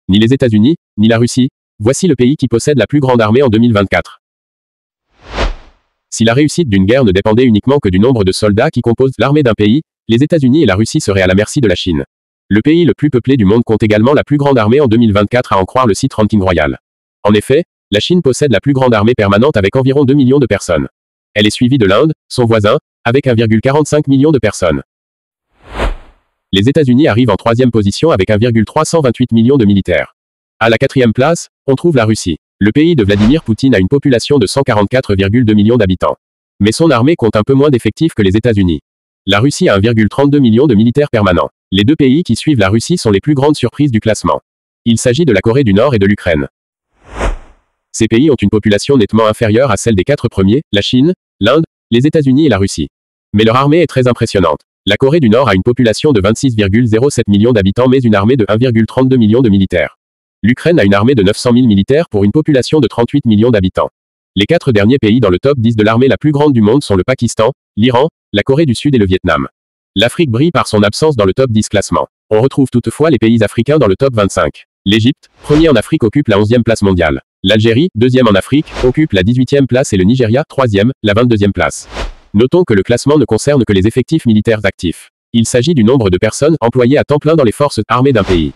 Ni les États-Unis, ni la Russie. Voici le pays qui possède la plus grande armée en 2024. Si la réussite d'une guerre ne dépendait uniquement que du nombre de soldats qui composent l'armée d'un pays, les États-Unis et la Russie seraient à la merci de la Chine. Le pays le plus peuplé du monde compte également la plus grande armée en 2024 à en croire le site Ranking Royal. En effet, la Chine possède la plus grande armée permanente avec environ 2 millions de personnes. Elle est suivie de l'Inde, son voisin, avec 1,45 million de personnes. Les États-Unis arrivent en troisième position avec 1,328 million de militaires. À la quatrième place, on trouve la Russie. Le pays de Vladimir Poutine a une population de 144,2 millions d'habitants. Mais son armée compte un peu moins d'effectifs que les États-Unis. La Russie a 1,32 million de militaires permanents. Les deux pays qui suivent la Russie sont les plus grandes surprises du classement. Il s'agit de la Corée du Nord et de l'Ukraine. Ces pays ont une population nettement inférieure à celle des quatre premiers, la Chine, l'Inde, les États-Unis et la Russie. Mais leur armée est très impressionnante. La Corée du Nord a une population de 26,07 millions d'habitants mais une armée de 1,32 million de militaires. L'Ukraine a une armée de 900 000 militaires pour une population de 38 millions d'habitants. Les quatre derniers pays dans le top 10 de l'armée la plus grande du monde sont le Pakistan, l'Iran, la Corée du Sud et le Vietnam. L'Afrique brille par son absence dans le top 10 classement. On retrouve toutefois les pays africains dans le top 25. L'Égypte, premier en Afrique, occupe la 11e place mondiale. L'Algérie, deuxième en Afrique, occupe la 18e place et le Nigeria, troisième, la 22e place. Notons que le classement ne concerne que les effectifs militaires actifs. Il s'agit du nombre de personnes employées à temps plein dans les forces armées d'un pays.